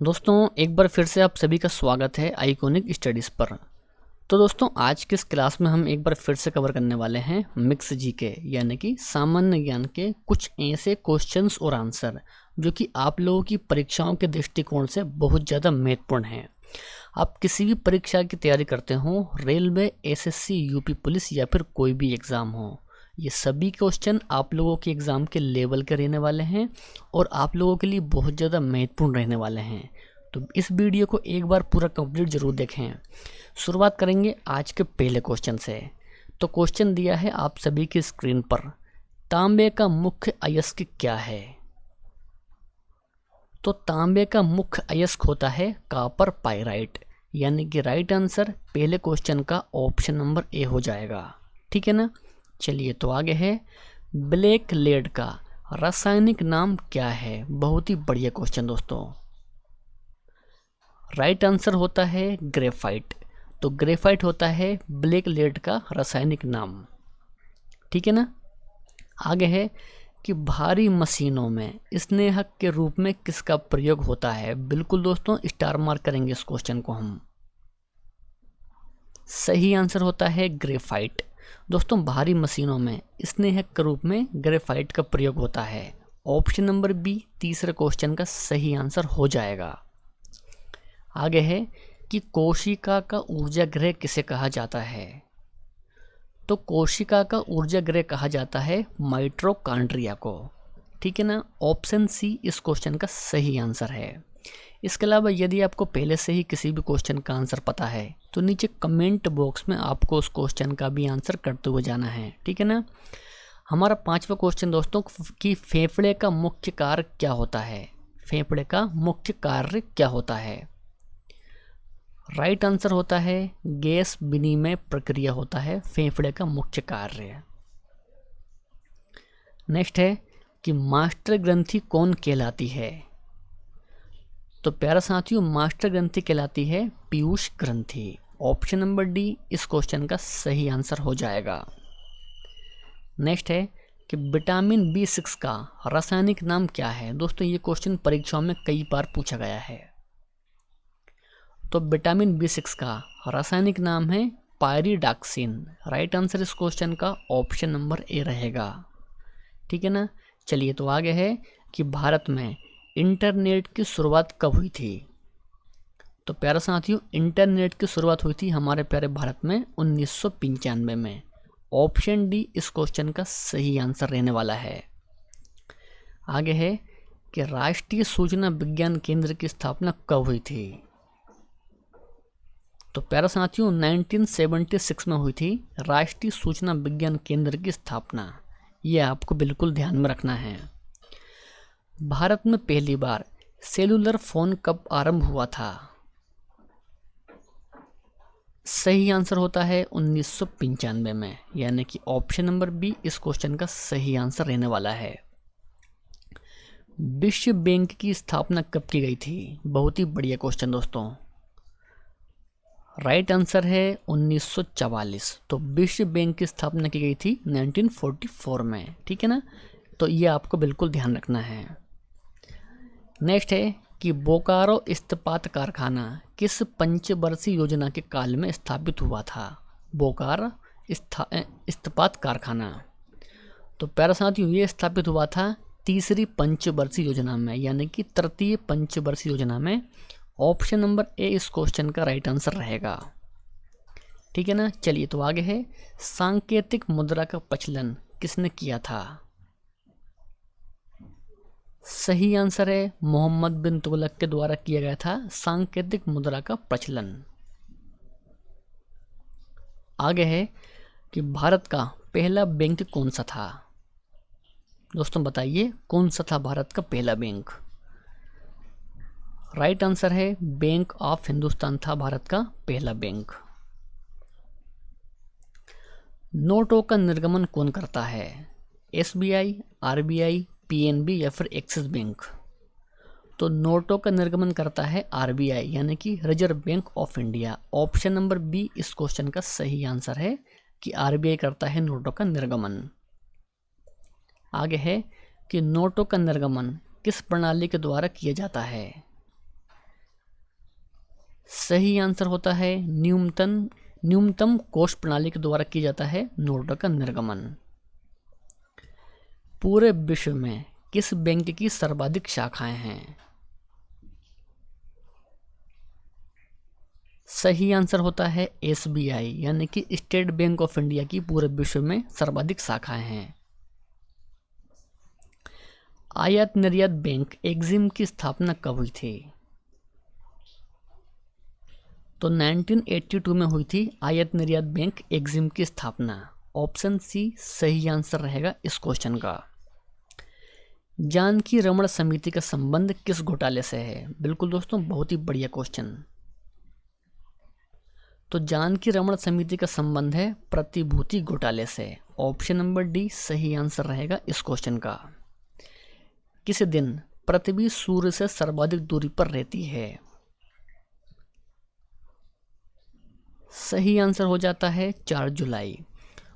दोस्तों एक बार फिर से आप सभी का स्वागत है आइकॉनिक स्टडीज़ पर। तो दोस्तों आज की इस क्लास में हम एक बार फिर से कवर करने वाले हैं मिक्स जीके यानी कि सामान्य ज्ञान के कुछ ऐसे क्वेश्चंस और आंसर जो कि आप लोगों की परीक्षाओं के दृष्टिकोण से बहुत ज़्यादा महत्वपूर्ण हैं। आप किसी भी परीक्षा की तैयारी करते हो, रेलवे, एसएससी, यूपी पुलिस या फिर कोई भी एग्ज़ाम हो, ये सभी क्वेश्चन आप लोगों के एग्ज़ाम के लेवल के रहने वाले हैं और आप लोगों के लिए बहुत ज़्यादा महत्वपूर्ण रहने वाले हैं। तो इस वीडियो को एक बार पूरा कंप्लीट जरूर देखें। शुरुआत करेंगे आज के पहले क्वेश्चन से। तो क्वेश्चन दिया है आप सभी की स्क्रीन पर, तांबे का मुख्य अयस्क क्या है? तो तांबे का मुख्य अयस्क होता है कॉपर पाइराइट, यानी कि राइट आंसर पहले क्वेश्चन का ऑप्शन नंबर ए हो जाएगा। ठीक है ना। चलिए तो आगे है, ब्लैक लेड का रासायनिक नाम क्या है? बहुत ही बढ़िया क्वेश्चन दोस्तों। राइट आंसर होता है ग्रेफाइट। तो ग्रेफाइट होता है ब्लैक लेड का रासायनिक नाम। ठीक है ना। आगे है कि भारी मशीनों में स्नेहक के रूप में किसका प्रयोग होता है? बिल्कुल दोस्तों स्टार मार्क करेंगे इस क्वेश्चन को हम। सही आंसर होता है ग्रेफाइट। दोस्तों भारी मशीनों में स्नेहक के रूप में ग्रेफाइट का प्रयोग होता है। ऑप्शन नंबर बी तीसरे क्वेश्चन का सही आंसर हो जाएगा। आगे है कि कोशिका का ऊर्जा गृह किसे कहा जाता है? तो कोशिका का ऊर्जा गृह कहा जाता है माइटोकॉन्ड्रिया को। ठीक है ना। ऑप्शन सी इस क्वेश्चन का सही आंसर है। इसके अलावा यदि आपको पहले से ही किसी भी क्वेश्चन का आंसर पता है तो नीचे कमेंट बॉक्स में आपको उस क्वेश्चन का भी आंसर करते हुए जाना है। ठीक है ना। हमारा पांचवा क्वेश्चन दोस्तों कि फेफड़े का मुख्य कार्य क्या होता है? फेफड़े का मुख्य कार्य क्या होता है? राइट आंसर होता है गैस विनिमय प्रक्रिया होता है फेफड़े का मुख्य कार्य। नेक्स्ट है कि मास्टर ग्रंथि कौन कहलाती है? तो प्यारा साथियों मास्टर ग्रंथि कहलाती है पीयूष ग्रंथि। ऑप्शन नंबर डी इस क्वेश्चन का सही आंसर हो जाएगा। नेक्स्ट है कि विटामिन B6 का रासायनिक नाम क्या है? दोस्तों ये क्वेश्चन परीक्षाओं में कई बार पूछा गया है। तो विटामिन B6 का रासायनिक नाम है पायरिडॉक्सिन। राइट आंसर इस क्वेश्चन का ऑप्शन नंबर ए रहेगा। ठीक है ना। चलिए तो आगे है कि भारत में इंटरनेट की शुरुआत कब हुई थी? तो प्यारे साथियों इंटरनेट की शुरुआत हुई थी हमारे प्यारे भारत में 1995 में। ऑप्शन डी इस क्वेश्चन का सही आंसर रहने वाला है। आगे है कि राष्ट्रीय सूचना विज्ञान केंद्र की स्थापना कब हुई थी? तो प्यारे साथियों 1976 में हुई थी राष्ट्रीय सूचना विज्ञान केंद्र की स्थापना। यह आपको बिल्कुल ध्यान में रखना है। भारत में पहली बार सेलुलर फोन कब आरंभ हुआ था? सही आंसर होता है 1995 में, यानी कि ऑप्शन नंबर बी इस क्वेश्चन का सही आंसर रहने वाला है। विश्व बैंक की स्थापना कब की गई थी? बहुत ही बढ़िया क्वेश्चन दोस्तों। राइट आंसर है 1944। तो विश्व बैंक की स्थापना की गई थी 1944 में। ठीक है ना। तो ये आपको बिल्कुल ध्यान रखना है। नेक्स्ट है कि बोकारो इस्पात कारखाना किस पंचवर्षीय योजना के काल में स्थापित हुआ था? बोकारो इस्पात कारखाना। तो प्यारे साथियों ये स्थापित हुआ था तीसरी पंचवर्षीय योजना में, यानी कि तृतीय पंचवर्षीय योजना में। ऑप्शन नंबर ए इस क्वेश्चन का राइट आंसर रहेगा। ठीक है ना। चलिए तो आगे है, सांकेतिक मुद्रा का प्रचलन किसने किया था? सही आंसर है मोहम्मद बिन तुगलक के द्वारा किया गया था सांकेतिक मुद्रा का प्रचलन। आगे है कि भारत का पहला बैंक कौन सा था? दोस्तों बताइए कौन सा था भारत का पहला बैंक? राइट आंसर है बैंक ऑफ हिंदुस्तान था भारत का पहला बैंक। नोटों का निर्गमन कौन करता है? SBI, RBI, PNB या फिर एक्सिस बैंक? तो नोटों का निर्गमन करता है RBI, यानी कि reserve bank of India. Option number B इस क्वेश्चन का सही आंसर है कि RBI करता है नोटों का निर्गमन। आगे है कि नोटों का निर्गमन किस प्रणाली के द्वारा किया जाता है? सही आंसर होता है न्यूनतम कोष प्रणाली के द्वारा किया जाता है नोटों का निर्गमन। पूरे विश्व में किस बैंक की सर्वाधिक शाखाएं हैं? सही आंसर होता है SBI यानी कि स्टेट बैंक ऑफ इंडिया की पूरे विश्व में सर्वाधिक शाखाएं हैं। आयात निर्यात बैंक एक्जिम की स्थापना कब हुई थी? तो 1982 में हुई थी आयात निर्यात बैंक एक्जिम की स्थापना। ऑप्शन सी सही आंसर रहेगा इस क्वेश्चन का। जानकी रमन समिति का संबंध किस घोटाले से है? बिल्कुल दोस्तों, बहुत ही बढ़िया क्वेश्चन। तो जानकी रमन समिति का संबंध है प्रतिभूति घोटाले से। ऑप्शन नंबर डी सही आंसर रहेगा इस क्वेश्चन का। किस दिन पृथ्वी सूर्य से सर्वाधिक दूरी पर रहती है? सही आंसर हो जाता है 4 जुलाई।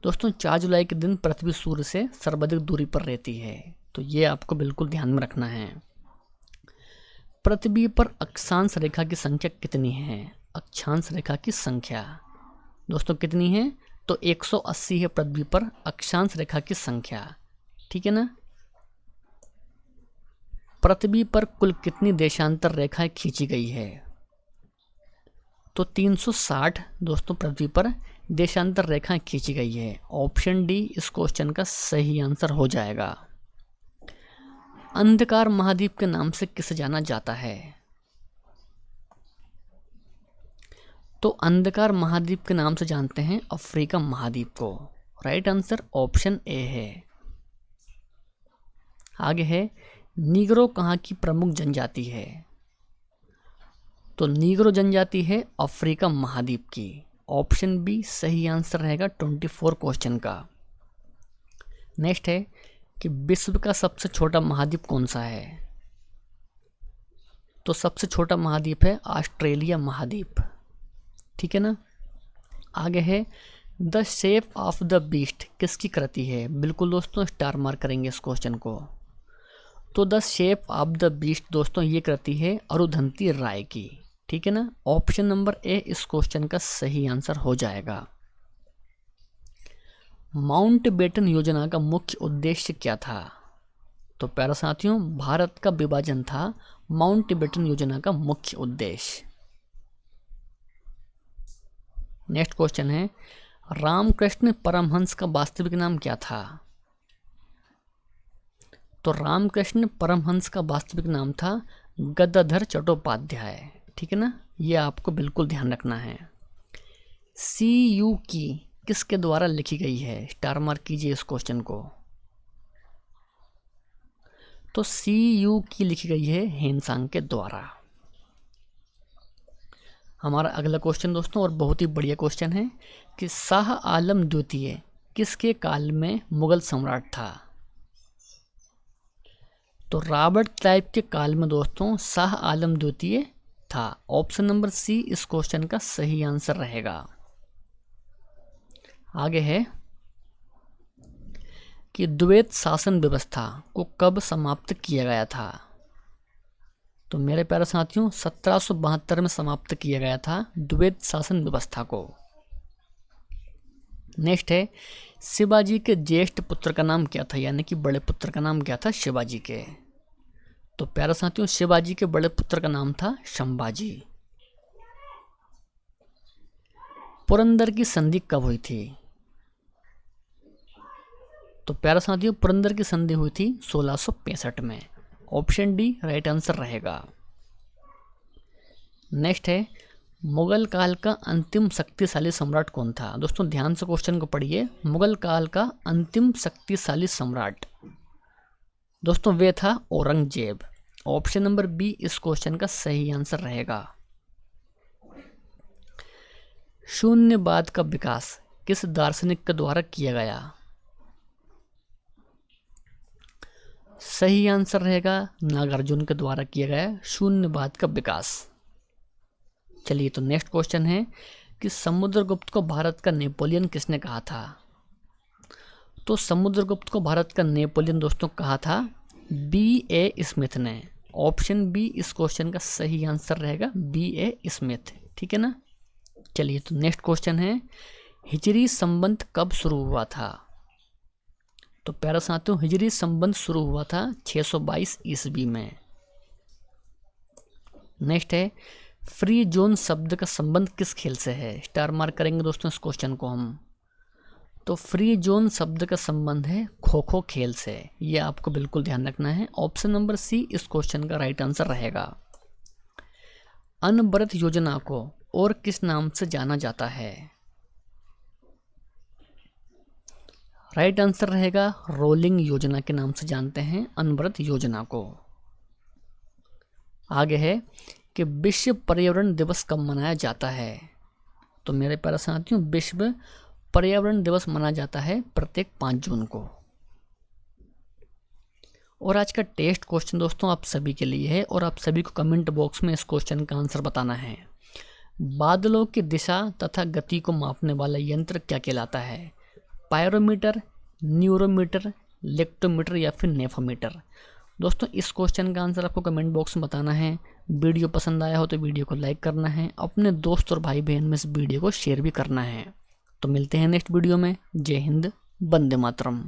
दोस्तों 4 जुलाई के दिन पृथ्वी सूर्य से सर्वाधिक दूरी पर रहती है, तो ये आपको बिल्कुल ध्यान में रखना है। पृथ्वी पर अक्षांश रेखा की संख्या कितनी है? अक्षांश रेखा की संख्या दोस्तों कितनी है? तो 180 है पृथ्वी पर अक्षांश रेखा की संख्या, ठीक है ना। पृथ्वी पर कुल कितनी देशांतर रेखाएं खींची गई है? तो 360 दोस्तों पृथ्वी पर देशांतर रेखाएं खींची गई है। ऑप्शन डी इस क्वेश्चन का सही आंसर हो जाएगा। अंधकार महाद्वीप के नाम से किसे जाना जाता है? तो अंधकार महाद्वीप के नाम से जानते हैं अफ्रीका महाद्वीप को। राइट आंसर ऑप्शन ए है। आगे है नीग्रो कहाँ की प्रमुख जनजाति है? तो नीग्रो जनजाति है अफ्रीका महाद्वीप की। ऑप्शन बी सही आंसर रहेगा 24 क्वेश्चन का। नेक्स्ट है कि विश्व का सबसे छोटा महाद्वीप कौन सा है? तो सबसे छोटा महाद्वीप है ऑस्ट्रेलिया महाद्वीप, ठीक है ना। आगे है the shape of the beast किसकी कृति है? बिल्कुल दोस्तों स्टार मार्क करेंगे इस क्वेश्चन को। तो the shape of the beast दोस्तों ये कृति है अरुंधति राय की, ठीक है ना। ऑप्शन नंबर ए इस क्वेश्चन का सही आंसर हो जाएगा। माउंटबेटन योजना का मुख्य उद्देश्य क्या था? तो प्यारे साथियों भारत का विभाजन था माउंटबेटन योजना का मुख्य उद्देश्य। नेक्स्ट क्वेश्चन है रामकृष्ण परमहंस का वास्तविक नाम क्या था? तो रामकृष्ण परमहंस का वास्तविक नाम था गदाधर चट्टोपाध्याय, ठीक है ना। ये आपको बिल्कुल ध्यान रखना है। CU की किसके द्वारा लिखी गई है? स्टार मार्क कीजिए इस क्वेश्चन को। तो CU की लिखी गई है हेनसांग के द्वारा। हमारा अगला क्वेश्चन दोस्तों और बहुत ही बढ़िया क्वेश्चन है कि शाह आलम द्वितीय किसके काल में मुगल सम्राट था? तो रॉबर्ट क्लाइव के काल में दोस्तों शाह आलम द्वितीय था। ऑप्शन नंबर सी इस क्वेश्चन का सही आंसर रहेगा। आगे है कि द्वैत शासन व्यवस्था को कब समाप्त किया गया था? तो मेरे प्यारे साथियों 1772 में समाप्त किया गया था द्वैत शासन व्यवस्था को। नेक्स्ट है शिवाजी के ज्येष्ठ पुत्र का नाम क्या था, यानी कि बड़े पुत्र का नाम क्या था शिवाजी के? तो प्यारे साथियों शिवाजी के बड़े पुत्र का नाम था संभाजी। पुरंदर की संधि कब हुई थी? तो प्यारे साथियों पुरंदर की संधि हुई थी 1665 में। ऑप्शन डी राइट आंसर रहेगा। नेक्स्ट है मुगल काल का अंतिम शक्तिशाली सम्राट कौन था? दोस्तों ध्यान से क्वेश्चन को पढ़िए। मुगल काल का अंतिम शक्तिशाली सम्राट दोस्तों वे था औरंगजेब। ऑप्शन नंबर बी इस क्वेश्चन का सही आंसर रहेगा। शून्यवाद का विकास किस दार्शनिक के द्वारा किया गया? सही आंसर रहेगा नागार्जुन के द्वारा किया गया शून्यवाद का विकास। चलिए तो नेक्स्ट क्वेश्चन है कि समुद्रगुप्त को भारत का नेपोलियन किसने कहा था? तो समुद्रगुप्त को भारत का नेपोलियन दोस्तों कहा था B.A. स्मिथ ने। ऑप्शन बी इस क्वेश्चन का सही आंसर रहेगा B.A. स्मिथ। ठीक है ना। चलिए तो नेक्स्ट क्वेश्चन है, हिजरी संबंध कब शुरू हुआ था? तो प्यारे साथियों हिजरी संबंध शुरू हुआ था 622 ईस्वी में। नेक्स्ट है, फ्री जोन शब्द का संबंध किस खेल से है? स्टार मार्क करेंगे दोस्तों इस क्वेश्चन को हम। तो फ्री जोन शब्द का संबंध है खो खो खेल से, ये आपको बिल्कुल ध्यान रखना है। ऑप्शन नंबर सी इस क्वेश्चन का राइट आंसर रहेगा। अनवरत योजना को और किस नाम से जाना जाता है? राइट आंसर रहेगा रोलिंग योजना के नाम से जानते हैं अनवरत योजना को। आगे है कि विश्व पर्यावरण दिवस कब मनाया जाता है? तो मेरे प्यारे साथियों विश्व पर्यावरण दिवस मनाया जाता है प्रत्येक 5 जून को। और आज का टेस्ट क्वेश्चन दोस्तों आप सभी के लिए है और आप सभी को कमेंट बॉक्स में इस क्वेश्चन का आंसर बताना है। बादलों की दिशा तथा गति को मापने वाला यंत्र क्या कहलाता है? पायरोमीटर, न्यूरोमीटर, लेक्टोमीटर या फिर नेफोमीटर? दोस्तों इस क्वेश्चन का आंसर आपको कमेंट बॉक्स में बताना है। वीडियो पसंद आया हो तो वीडियो को लाइक करना है, अपने दोस्त और भाई बहन में इस वीडियो को शेयर भी करना है। तो मिलते हैं नेक्स्ट वीडियो में। जय हिंद, वंदे मातरम।